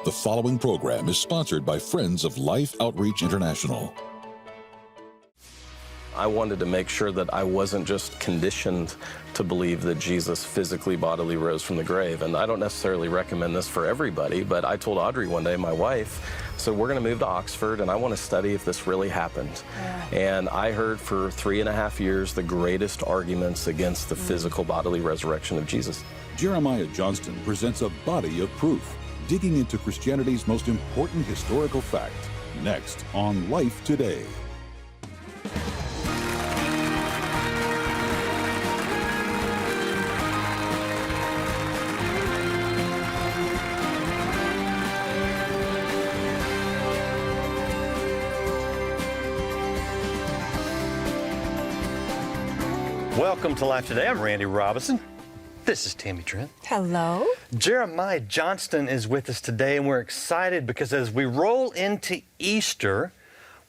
The following program is sponsored by Friends of Life Outreach International. I wanted to make sure that I wasn't just conditioned to believe that Jesus physically, bodily rose from the grave. And I don't necessarily recommend this for everybody, but I told Audrey one day, my wife, so we're going to move to Oxford and I want to study if this really happened. And I heard for 3.5 years the greatest arguments against the physical bodily resurrection of Jesus. Jeremiah Johnston presents a body of proof, digging into Christianity's most important historical fact. Next on Life Today. Welcome to Life Today. I'm Randy Robinson. This is Tammy Trent. Hello. Jeremiah Johnston is with us today, and we're excited because as we roll into Easter,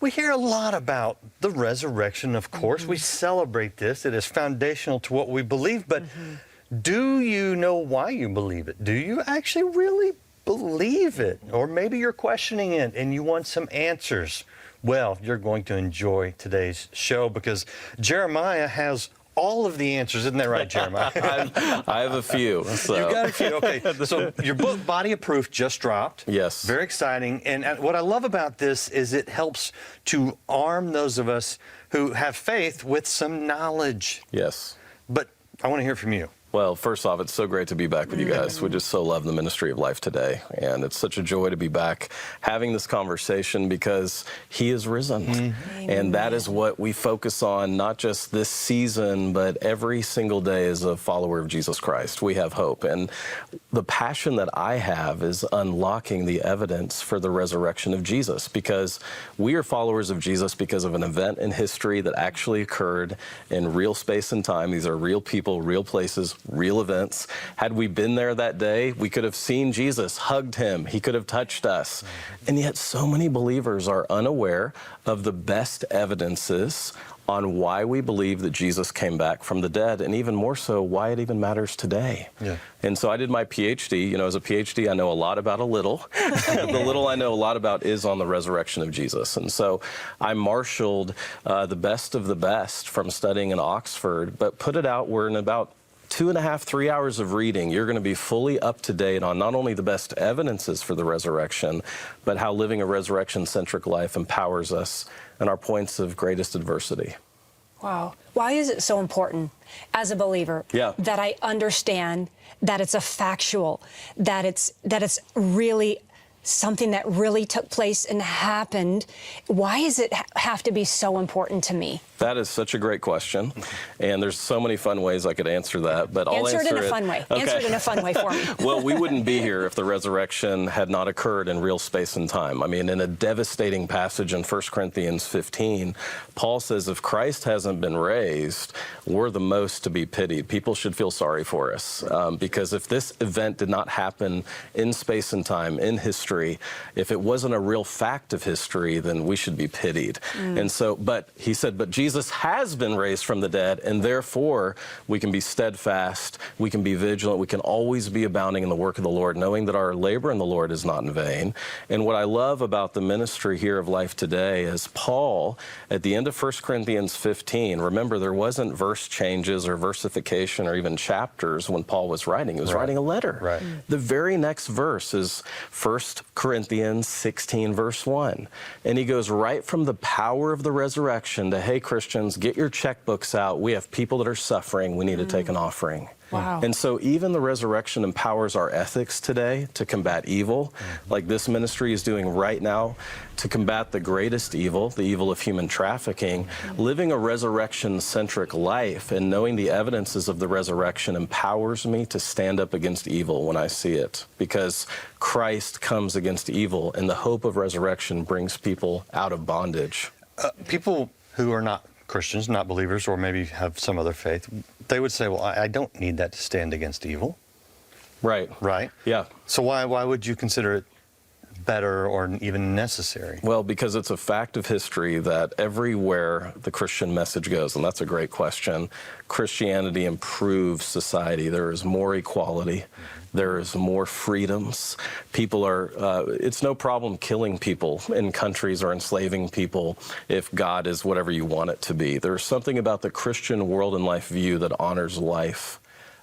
we hear a lot about the resurrection, of course. We celebrate this. It is foundational to what we believe, but do you know why you believe it? Do you actually really believe it? Or maybe you're questioning it and you want some answers. Well, you're going to enjoy today's show because Jeremiah has all of the answers. Isn't that right, Jeremiah? I have a few. So. You've got a few. Okay. So your book, Body of Proof, just dropped. Yes. Very exciting. And what I love about this is it helps to arm those of us who have faith with some knowledge. Yes. But I want to hear from you. Well, first off, it's so great to be back with you guys. We just so love the ministry of Life Today. And it's such a joy to be back having this conversation because He is risen. And that is what we focus on, not just this season, but every single day as a follower of Jesus Christ. We have hope. And the passion that I have is unlocking the evidence for the resurrection of Jesus, because we are followers of Jesus because of an event in history that actually occurred in real space and time. These are real people, real places, real events. Had we been there that day, we could have seen Jesus, hugged Him. He could have touched us. And yet so many believers are unaware of the best evidences on why we believe that Jesus came back from the dead, and even more so, why it even matters today. And so I did my PhD. You know, as a PhD, I know a lot about a little. The little I know a lot about is on the resurrection of Jesus. And so I marshaled the best of the best from studying in Oxford, but put it out where in about 2.5, 3 hours of reading, you're going to be fully up to date on not only the best evidences for the resurrection, but how living a resurrection-centric life empowers us in our points of greatest adversity. Wow. Why is it so important as a believer that I understand that it's a factual, that it's really something that really took place and happened? Why does it have to be so important to me? That is such a great question, and there's so many fun ways I could answer that, but I'll answer it in a fun way. Okay. Answer it in a fun way for me. Well, we wouldn't be here if the resurrection had not occurred in real space and time. I mean, in a devastating passage in 1 Corinthians 15, Paul says if Christ hasn't been raised, we're the most to be pitied. People should feel sorry for us, because if this event did not happen in space and time, in history, if it wasn't a real fact of history, then we should be pitied. And so, but he said, but Jesus has been raised from the dead, and therefore we can be steadfast, we can be vigilant, we can always be abounding in the work of the Lord, knowing that our labor in the Lord is not in vain. And what I love about the ministry here of Life Today is Paul, at the end of 1 Corinthians 15, remember there wasn't verse changes or versification or even chapters when Paul was writing. He was writing a letter. The very next verse is 1 Corinthians 16, verse 1. And he goes right from the power of the resurrection to, hey, Christians, get your checkbooks out. We have people that are suffering. We need to take an offering. Wow. And so even the resurrection empowers our ethics today to combat evil, like this ministry is doing right now to combat the greatest evil, the evil of human trafficking. Living a resurrection-centric life and knowing the evidences of the resurrection empowers me to stand up against evil when I see it, because Christ comes against evil, and the hope of resurrection brings people out of bondage. People who are not Christians, not believers, or maybe have some other faith, they would say, well, I don't need that to stand against evil. Right. Right? Yeah. So why would you consider it better or even necessary? Well, because it's a fact of history that everywhere the Christian message goes, and that's a great question, Christianity improves society. There is more equality. There is more freedoms. People are, it's no problem killing people in countries or enslaving people if God is whatever you want it to be. There's something about the Christian world and life view that honors life,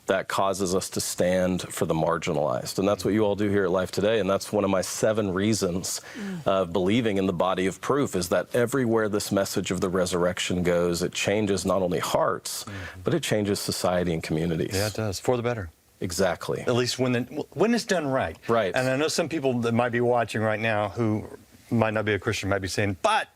that causes us to stand for the marginalized. And that's what you all do here at Life Today. And that's one of my 7 reasons of believing in the body of proof, is that everywhere this message of the resurrection goes, it changes not only hearts, but it changes society and communities. Yeah, it does. For the better. Exactly. At least when it's done right. Right. And I know some people that might be watching right now who might not be a Christian might be saying, but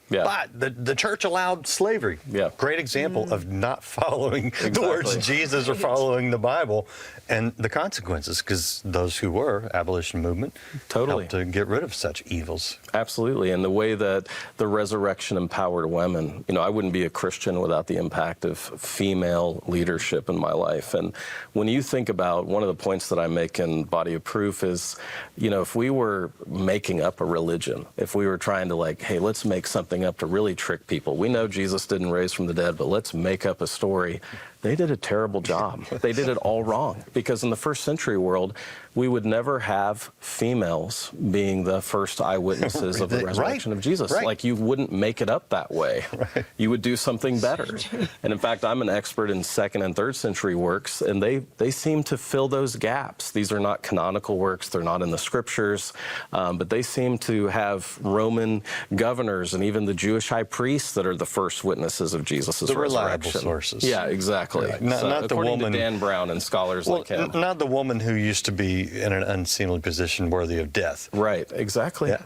the church allowed slavery. Yeah. Great example of not following the words of Jesus or Right. following the Bible and the consequences, because those who were abolition movement helped to get rid of such evils. Absolutely. And the way that the resurrection empowered women, I wouldn't be a Christian without the impact of female leadership in my life. And when you think about, one of the points that I make in Body of Proof is, if we were making up a religion, if we were trying to hey, let's make something up to really trick people. We know Jesus didn't raise from the dead, but let's make up a story. They did a terrible job. They did it all wrong, because in the first century world, we would never have females being the first eyewitnesses of the resurrection of Jesus. Right. You wouldn't make it up that way. Right. You would do something better. And in fact, I'm an expert in 2nd and 3rd century works, and they seem to fill those gaps. These are not canonical works. They're not in the scriptures, but they seem to have Roman governors and even the Jewish high priests that are the first witnesses of Jesus' resurrection. The reliable sources. Yeah, exactly. Right. Not the according woman, to Dan Brown and scholars like him. Not the woman who used to be in an unseemly position worthy of death. Right, exactly. Yeah.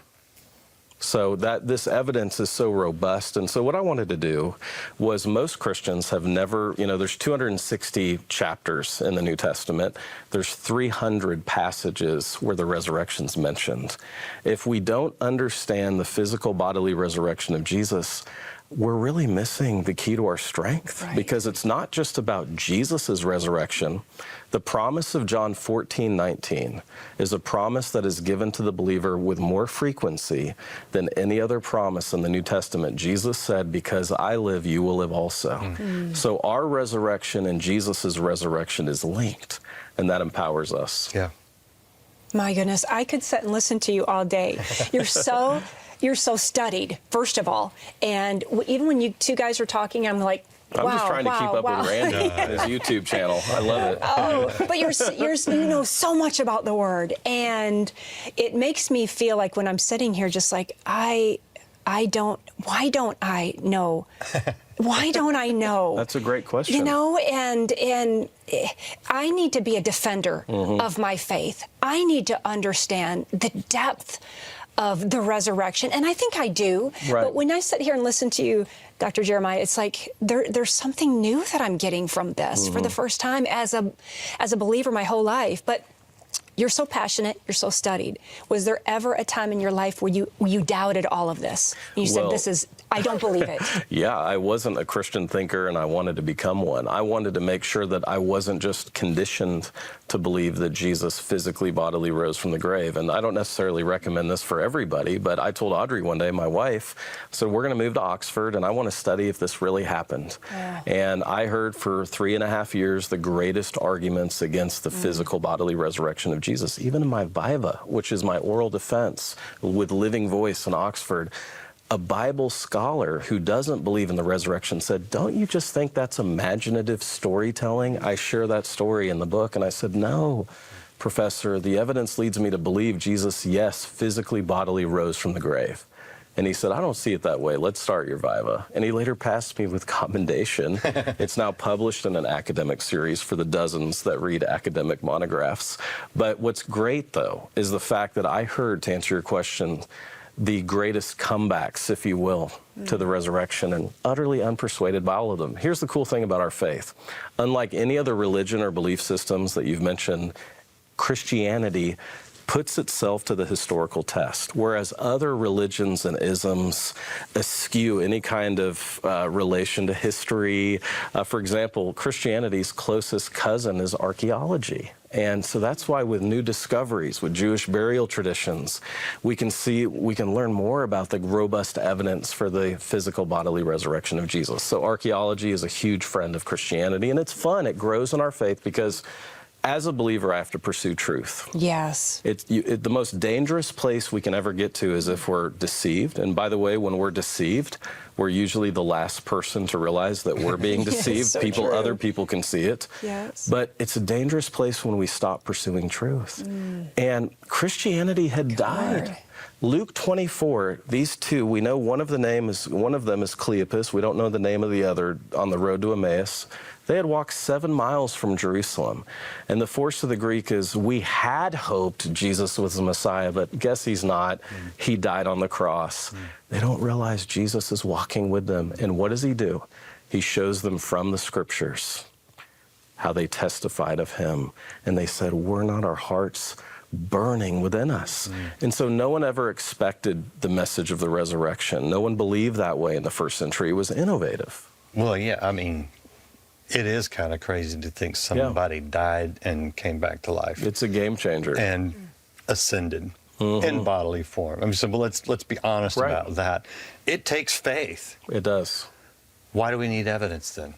So this evidence is so robust. And so what I wanted to do was, most Christians have never, there's 260 chapters in the New Testament. There's 300 passages where the resurrection's mentioned. If we don't understand the physical bodily resurrection of Jesus, we're really missing the key to our strength, because it's not just about Jesus' resurrection. The promise of John 14:19 is a promise that is given to the believer with more frequency than any other promise in the New Testament. Jesus said, because I live, you will live also. So our resurrection and Jesus' resurrection is linked, and that empowers us. Yeah. My goodness, I could sit and listen to you all day. You're so studied, first of all. And even when you 2 guys are talking, I'm like, wow, I'm just trying to keep up with Randy and his YouTube channel. I love it. Oh, but you know so much about the Word. And it makes me feel like when I'm sitting here, just like, why don't I know? Why don't I know? That's a great question. And I need to be a defender of my faith. I need to understand the depth of the resurrection, and I think I do. Right. But when I sit here and listen to you, Dr. Jeremiah, it's like there's something new that I'm getting from this for the first time as a believer my whole life. But you're so passionate, you're so studied. Was there ever a time in your life where you doubted all of this? You said, I don't believe it. Yeah, I wasn't a Christian thinker, and I wanted to become one. I wanted to make sure that I wasn't just conditioned to believe that Jesus physically, bodily rose from the grave. And I don't necessarily recommend this for everybody, but I told Audrey one day, my wife, so we're going to move to Oxford, and I want to study if this really happened. Yeah. And I heard for 3.5 years the greatest arguments against the physical, bodily resurrection of Jesus. Even in my Viva, which is my oral defense with Living Voice in Oxford, a Bible scholar who doesn't believe in the resurrection said, don't you just think that's imaginative storytelling? I share that story in the book. And I said, no, Professor, the evidence leads me to believe Jesus, yes, physically, bodily rose from the grave. And he said, I don't see it that way. Let's start your Viva. And he later passed me with commendation. It's now published in an academic series for the dozens that read academic monographs. But what's great, though, is the fact that I heard, to answer your question, the greatest comebacks, if you will, to the resurrection, and utterly unpersuaded by all of them. Here's the cool thing about our faith. Unlike any other religion or belief systems that you've mentioned, Christianity puts itself to the historical test, whereas other religions and isms eschew any kind of relation to history. For example, Christianity's closest cousin is archaeology. And so that's why with new discoveries, with Jewish burial traditions, we can learn more about the robust evidence for the physical bodily resurrection of Jesus. So archaeology is a huge friend of Christianity, and it's fun. It grows in our faith because as a believer, I have to pursue truth. Yes. The most dangerous place we can ever get to is if we're deceived. And by the way, when we're deceived, we're usually the last person to realize that we're being deceived. Yes, so Other people can see it. Yes. But it's a dangerous place when we stop pursuing truth. And Christianity had died. Luke 24, these two, we know one of them is Cleopas. We don't know the name of the other on the road to Emmaus. They had walked 7 miles from Jerusalem. And the force of the Greek is, we had hoped Jesus was the Messiah, but guess he's not. He died on the cross. They don't realize Jesus is walking with them. And what does he do? He shows them from the scriptures how they testified of him. And they said, were not our hearts burning within us? And so no one ever expected the message of the resurrection. No one believed that way in the first century. It was innovative. Well, yeah, I mean, it is kind of crazy to think somebody died and came back to life. It's a game changer. And ascended in bodily form. I mean, so let's be honest about that. It takes faith. It does. Why do we need evidence then?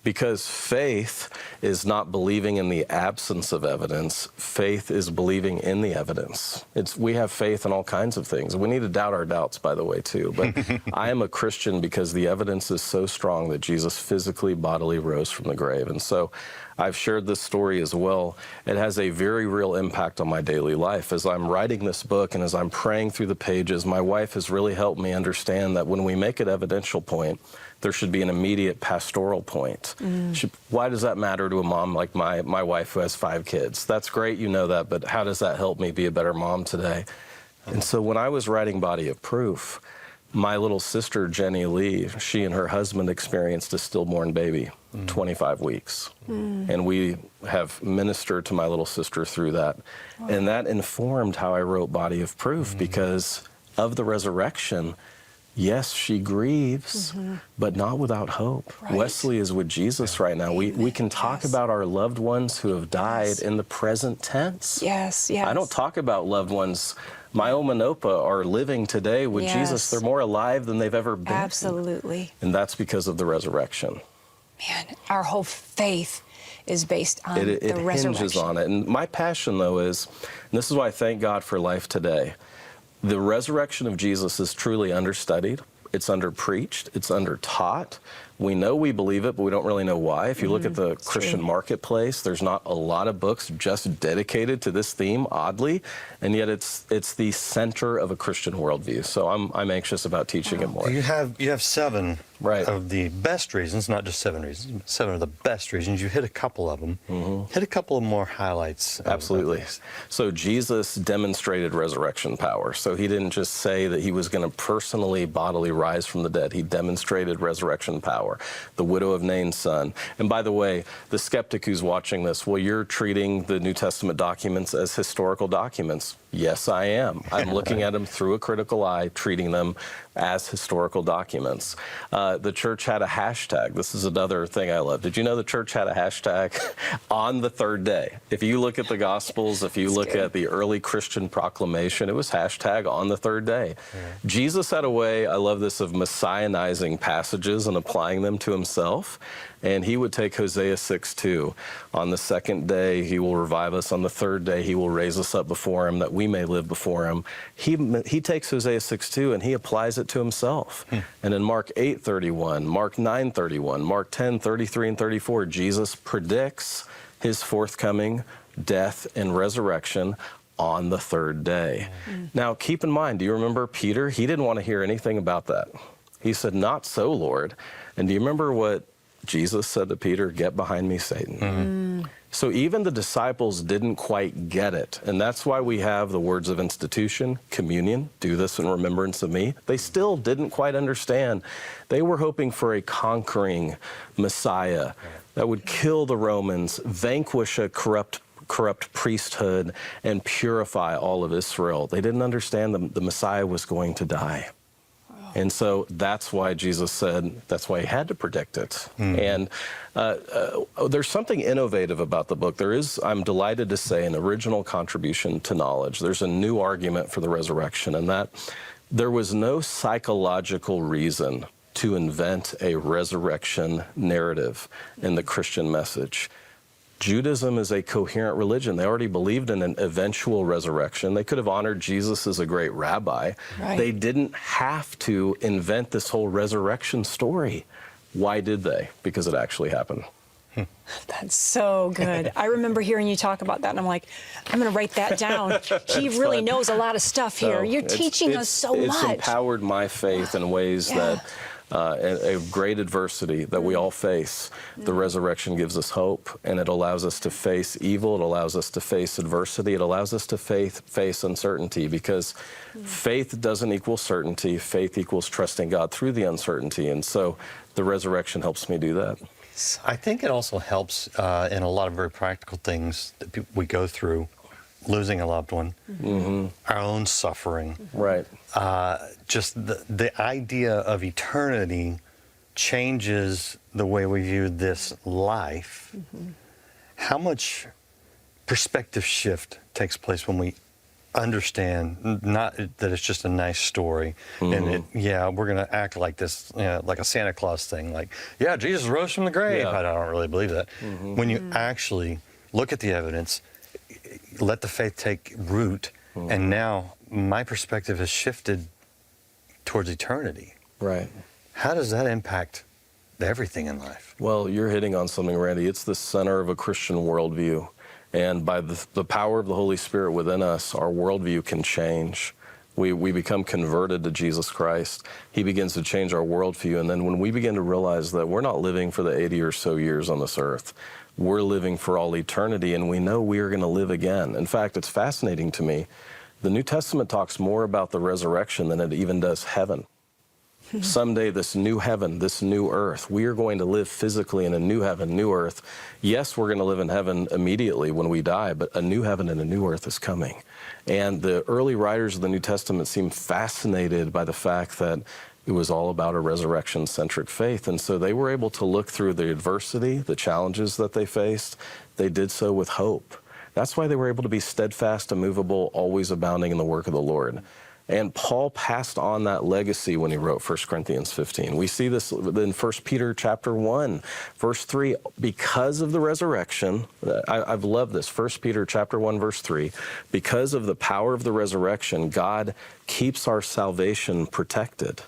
Because faith is not believing in the absence of evidence. Faith is believing in the evidence. We have faith in all kinds of things. We need to doubt our doubts, by the way, too. But I am a Christian because the evidence is so strong that Jesus physically, bodily rose from the grave. And so I've shared this story as well. It has a very real impact on my daily life. As I'm writing this book and as I'm praying through the pages, my wife has really helped me understand that when we make an evidential point, there should be an immediate pastoral point. Why does that matter to a mom like my wife who has 5 kids? That's great, you know that, but how does that help me be a better mom today? And so when I was writing Body of Proof, my little sister, Jenny Lee, she and her husband experienced a stillborn baby, 25 weeks. And we have ministered to my little sister through that. And that informed how I wrote Body of Proof, because of the resurrection. Yes, she grieves, but not without hope. Right. Wesley is with Jesus right now. We can talk about our loved ones who have died in the present tense. Yes, yes. I don't talk about loved ones. My Oma and Opa are living today with Jesus. They're more alive than they've ever been. Absolutely. And that's because of the resurrection. Man, our whole faith is based on the resurrection. It hinges on it. And my passion, though, is, and this is why I thank God for life today, the resurrection of Jesus is truly understudied. It's underpreached. It's undertaught. We know we believe it, but we don't really know why. If you look at the Christian marketplace, there's not a lot of books just dedicated to this theme, oddly, and yet it's the center of a Christian worldview. So I'm anxious about teaching it more. You have 7 Right. of the best reasons, not just 7 reasons, 7 of the best reasons. You hit a couple of them. Hit a couple of more highlights. Absolutely. So Jesus demonstrated resurrection power. So he didn't just say that he was going to personally, bodily rise from the dead. He demonstrated resurrection power. The widow of Nain's son. And by the way, the skeptic who's watching this, well, you're treating the New Testament documents as historical documents. Yes, I am. I'm looking at them through a critical eye, treating them as historical documents. The church had a hashtag. This is another thing I love. Did you know the church had a hashtag on the 3rd day? If you look at the Gospels, if you look at the early Christian proclamation, it was hashtag on the 3rd day. Jesus had a way, I love this, of messianizing passages and applying them to himself. And he would take Hosea 6:2. On the 2nd day, he will revive us. On the 3rd day, he will raise us up before him that we may live before him. He takes Hosea 6:2 and he applies it to himself. And in Mark 8:31, Mark 9:31, Mark 10:33 and 34, Jesus predicts his forthcoming death and resurrection on the 3rd day. Now, keep in mind, do you remember Peter? He didn't want to hear anything about that. He said, "Not so, Lord." And do you remember what Jesus said to Peter? "Get behind me, Satan." So even the disciples didn't quite get it. And that's why we have the words of institution, communion, do this in remembrance of me. They still didn't quite understand. They were hoping for a conquering Messiah that would kill the Romans, vanquish a corrupt corrupt priesthood and purify all of Israel. They didn't understand the Messiah was going to die. And so that's why Jesus said, that's why he had to predict it. And there's something innovative about the book. There is, I'm delighted to say, an original contribution to knowledge. There's a new argument for the resurrection, and that there was no psychological reason to invent a resurrection narrative in the Christian message. Judaism is a coherent religion. They already believed in an eventual resurrection. They could have honored Jesus as a great rabbi. Right. They didn't have to invent this whole resurrection story. Why did they? Because it actually happened. That's so good. I remember hearing you talk about that, and I'm like, I'm going to write that down. He really knows a lot of stuff here. You're teaching us so much. It's empowered my faith in ways that a great adversity that we all face, the resurrection gives us hope, and it allows us to face evil, it allows us to face adversity, it allows us to face uncertainty, because faith doesn't equal certainty, faith equals trusting God through the uncertainty, and so the resurrection helps me do that. I think it also helps in a lot of very practical things that we go through, losing a loved one, our own suffering. Right. Just the idea of eternity changes the way we view this life. How much perspective shift takes place when we understand not that it's just a nice story and we're going to act like this, like a Santa Claus thing, like, yeah, Jesus rose from the grave. I don't really believe that. When you actually look at the evidence, let the faith take root, and now my perspective has shifted towards eternity. Right. How does that impact everything in life? Well, you're hitting on something, Randy. It's the center of a Christian worldview. And by the power of the Holy Spirit within us, our worldview can change. We become converted to Jesus Christ. He begins to change our worldview. And then when we begin to realize that we're not living for the 80 or so years on this earth, we're living for all eternity, and we know we are going to live again. In fact, it's fascinating to me. The New Testament talks more about the resurrection than it even does heaven. Someday, this new heaven, this new earth, we are going to live physically in a new heaven, new earth. Yes, we're going to live in heaven immediately when we die, but a new heaven and a new earth is coming. And the early writers of the New Testament seem fascinated by the fact that it was all about a resurrection-centric faith. And so they were able to look through the adversity, the challenges that they faced. They did so with hope. That's why they were able to be steadfast, immovable, always abounding in the work of the Lord. And Paul passed on that legacy when he wrote 1 Corinthians 15. We see this in 1 Peter chapter 1, verse 3. Because of the resurrection, I've loved this, 1 Peter chapter 1, verse 3. Because of the power of the resurrection, God keeps our salvation protected.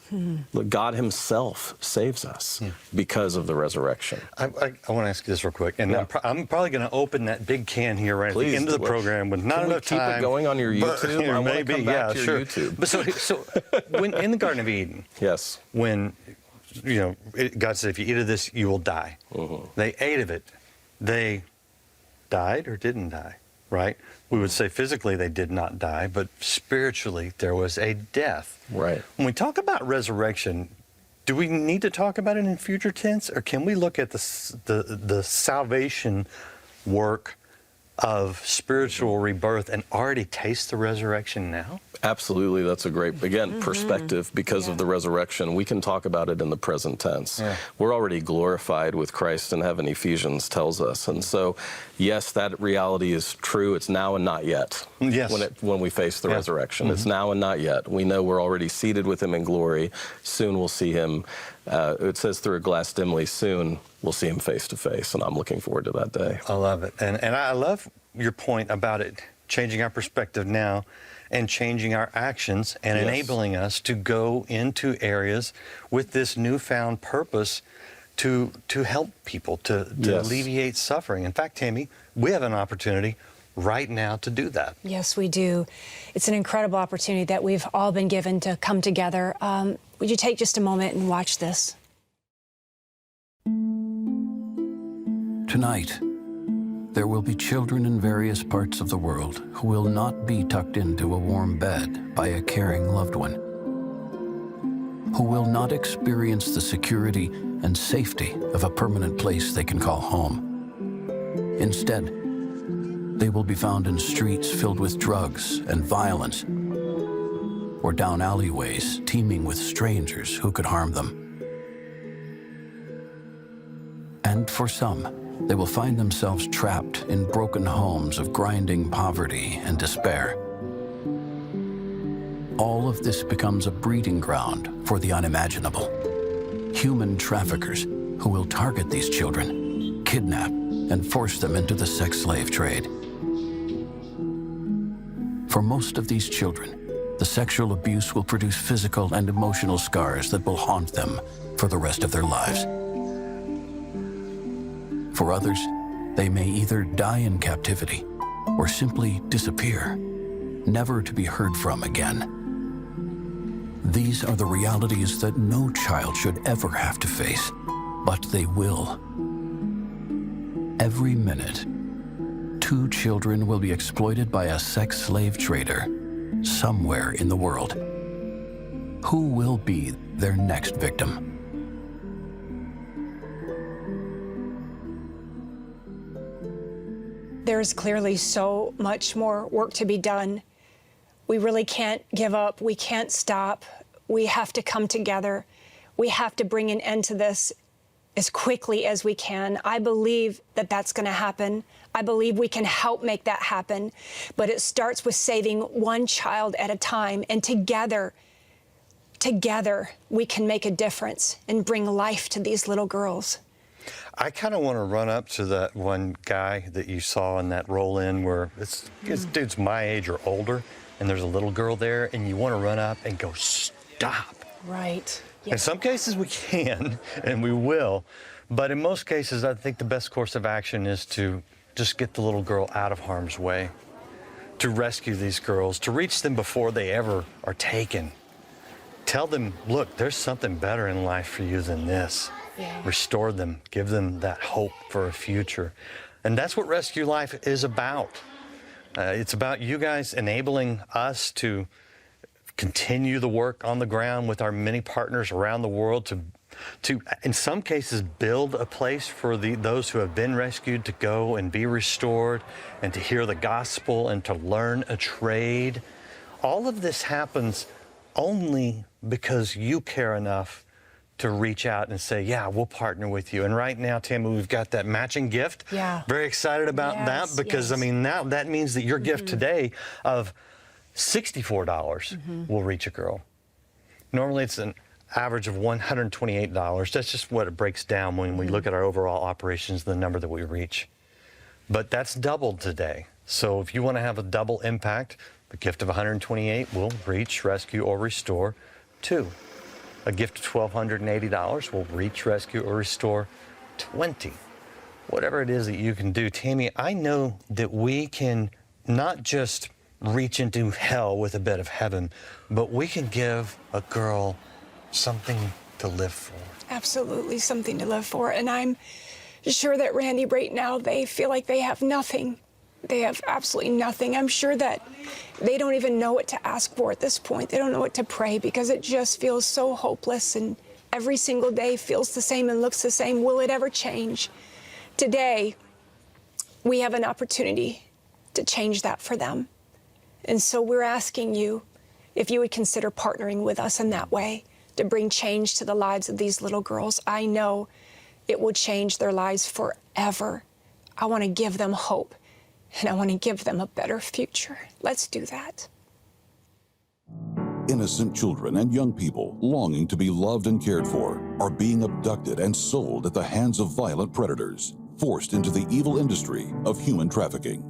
God himself saves us because of the resurrection. I want to ask you this real quick, and I'm probably going to open that big can here right at the end of the program with not enough time. Keep it going on your YouTube? I want to come back to your YouTube. But so when in the Garden of Eden, when God said, if you eat of this, you will die. They ate of it. They died or didn't die, right? We would say physically they did not die, but spiritually there was a death. Right. When we talk about resurrection, do we need to talk about it in future tense, or can we look at the salvation work of spiritual rebirth and already taste the resurrection now? Absolutely. That's a great, again, perspective. Because of the resurrection, we can talk about it in the present tense. We're already glorified with Christ in heaven, Ephesians tells us. And so, yes, that reality is true. It's now and not yet. When we face the resurrection. It's now and not yet. We know we're already seated with him in glory. Soon we'll see him. It says through a glass dimly, soon we'll see him face to face. And I'm looking forward to that day. I love it. And I love your point about it changing our perspective now and changing our actions and enabling us to go into areas with this newfound purpose to help people, to alleviate suffering. In fact, Tammy, we have an opportunity right now to do that. Yes, we do. It's an incredible opportunity that we've all been given to come together. Would you take just a moment and watch this? Tonight, there will be children in various parts of the world who will not be tucked into a warm bed by a caring loved one, who will not experience the security and safety of a permanent place they can call home. Instead, They will be found in streets filled with drugs and violence, or down alleyways teeming with strangers who could harm them. And for some, they will find themselves trapped in broken homes of grinding poverty and despair. All of this becomes a breeding ground for the unimaginable. Human traffickers who will target these children, kidnap, and force them into the sex slave trade. For most of these children, the sexual abuse will produce physical and emotional scars that will haunt them for the rest of their lives. For others, they may either die in captivity or simply disappear, never to be heard from again. These are the realities that no child should ever have to face, but they will. Every minute, 2 children will be exploited by a sex slave trader somewhere in the world. Who will be their next victim? There's clearly so much more work to be done. We really can't give up. We can't stop. We have to come together. We have to bring an end to this as quickly as we can. I believe that that's going to happen. I believe we can help make that happen. But it starts with saving one child at a time. And together, we can make a difference and bring life to these little girls. I kind of want to run up to that one guy that you saw in that roll-in where this dude's my age or older, and there's a little girl there, and you want to run up and go, stop. Right. In some cases we can, and we will, but in most cases I think the best course of action is to just get the little girl out of harm's way, to rescue these girls, to reach them before they ever are taken. Tell them, look, there's something better in life for you than this. Yeah. Restore them, give them that hope for a future. And that's what Rescue Life is about. It's about you guys enabling us to continue the work on the ground with our many partners around the world to in some cases, build a place for those who have been rescued to go and be restored and to hear the gospel and to learn a trade. All of this happens only because you care enough to reach out and say, yeah, we'll partner with you. And right now, Tammy, we've got that matching gift. Yeah. Very excited about that because, I mean, now that means that your gift today of $64 will reach a girl. Normally, it's an average of $128. That's just what it breaks down when we look at our overall operations, the number that we reach. But that's doubled today. So if you want to have a double impact, the gift of $128 will reach, rescue, or restore 2. A gift of $1,280 will reach, rescue, or restore 20. Whatever it is that you can do. Tammy, I know that we can not just reach into hell with a bit of heaven, but we can give a girl something to live for. Absolutely something to live for. And I'm sure that Randy, right now, they feel like they have nothing. They have absolutely nothing. I'm sure that they don't even know what to ask for at this point. They don't know what to pray because it just feels so hopeless, and every single day feels the same and looks the same. Will it ever change? Today, we have an opportunity to change that for them. And so we're asking you if you would consider partnering with us in that way to bring change to the lives of these little girls. I know it will change their lives forever. I want to give them hope. And I want to give them a better future. Let's do that. Innocent children and young people longing to be loved and cared for are being abducted and sold at the hands of violent predators, forced into the evil industry of human trafficking.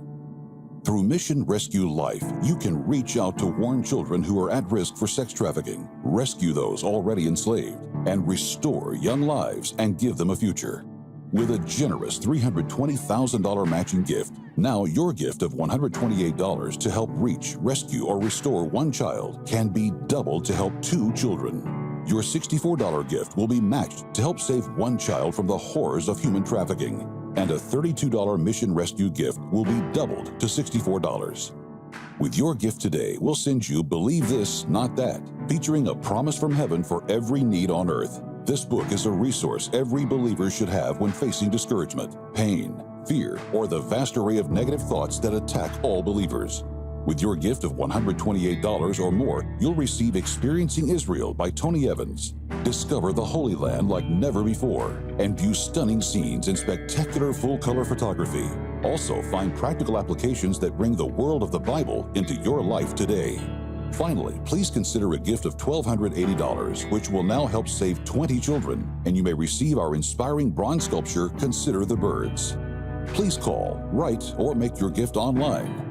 Through Mission Rescue Life, you can reach out to warn children who are at risk for sex trafficking, rescue those already enslaved, and restore young lives and give them a future. With a generous $320,000 matching gift, now your gift of $128 to help reach, rescue, or restore one child can be doubled to help 2 children. Your $64 gift will be matched to help save one child from the horrors of human trafficking. And a $32 Mission Rescue gift will be doubled to $64. With your gift today, we'll send you Believe This, Not That, featuring a promise from heaven for every need on earth. This book is a resource every believer should have when facing discouragement, pain, fear, or the vast array of negative thoughts that attack all believers. With your gift of $128 or more, you'll receive Experiencing Israel by Tony Evans. Discover the Holy Land like never before and view stunning scenes in spectacular full-color photography. Also, find practical applications that bring the world of the Bible into your life today. Finally, please consider a gift of $1,280, which will now help save 20 children, and you may receive our inspiring bronze sculpture, Consider the Birds. Please call, write, or make your gift online.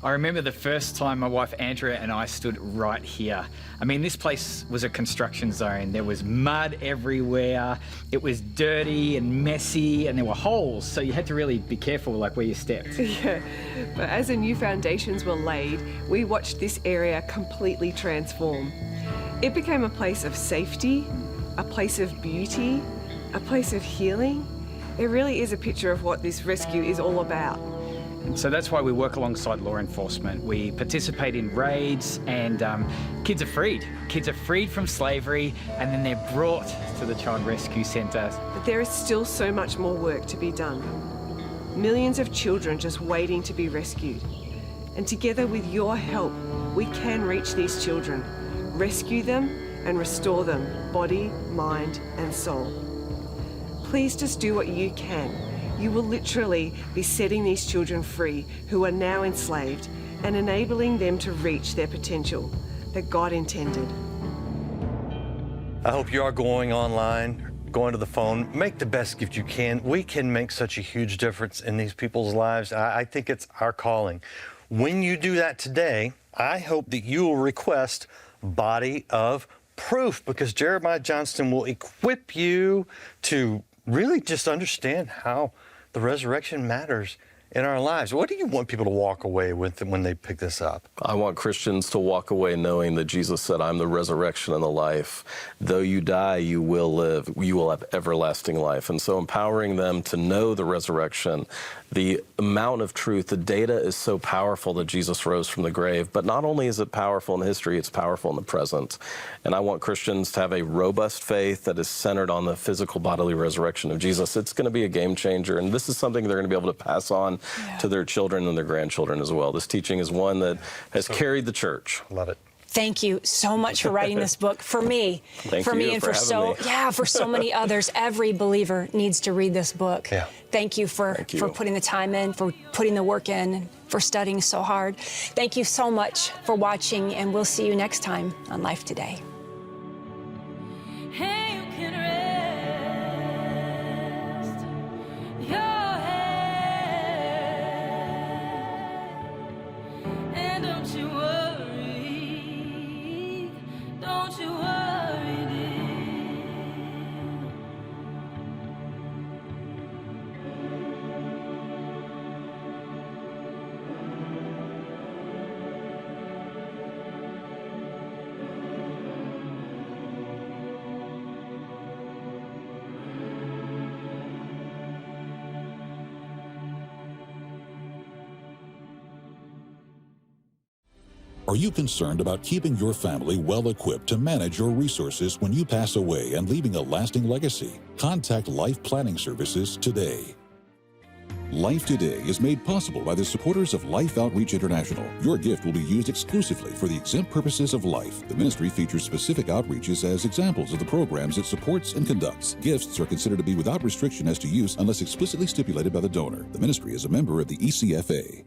I remember the first time my wife Andrea and I stood right here. I mean, this place was a construction zone. There was mud everywhere. It was dirty and messy, and there were holes, so you had to really be careful like where you stepped. Yeah, but as the new foundations were laid, we watched this area completely transform. It became a place of safety, a place of beauty, a place of healing. It really is a picture of what this rescue is all about. So that's why we work alongside law enforcement. We participate in raids, and kids are freed. Kids are freed from slavery, and then they're brought to the Child Rescue Centre. But there is still so much more work to be done. Millions of children just waiting to be rescued. And together with your help, we can reach these children, rescue them, and restore them, body, mind, and soul. Please just do what you can. You will literally be setting these children free who are now enslaved and enabling them to reach their potential that God intended. I hope you are going online, going to the phone. Make the best gift you can. We can make such a huge difference in these people's lives. I think it's our calling. When you do that today, I hope that you will request Body of Proof, because Jeremiah Johnston will equip you to really just understand how the resurrection matters in our lives. What do you want people to walk away with when they pick this up? I want Christians to walk away knowing that Jesus said, I'm the resurrection and the life. Though you die, you will live. You will have everlasting life. And so empowering them to know the resurrection, the amount of truth, the data is so powerful that Jesus rose from the grave. But not only is it powerful in history, it's powerful in the present. And I want Christians to have a robust faith that is centered on the physical bodily resurrection of Jesus. It's going to be a game changer. And this is something they're going to be able to pass on to their children and their grandchildren as well. This teaching is one that has carried the church. Love it. Thank you so much for writing this book for me. For me and for so many others. Every believer needs to read this book. Yeah. Thank you for putting the time in, for putting the work in, for studying so hard. Thank you so much for watching, and we'll see you next time on Life Today. Hey, you can rest your head, and don't you worry, don't you worry, dear. Are you concerned about keeping your family well equipped to manage your resources when you pass away and leaving a lasting legacy? Contact Life Planning Services today. Life Today is made possible by the supporters of Life Outreach International. Your gift will be used exclusively for the exempt purposes of life. The ministry features specific outreaches as examples of the programs it supports and conducts. Gifts are considered to be without restriction as to use unless explicitly stipulated by the donor. The ministry is a member of the ECFA.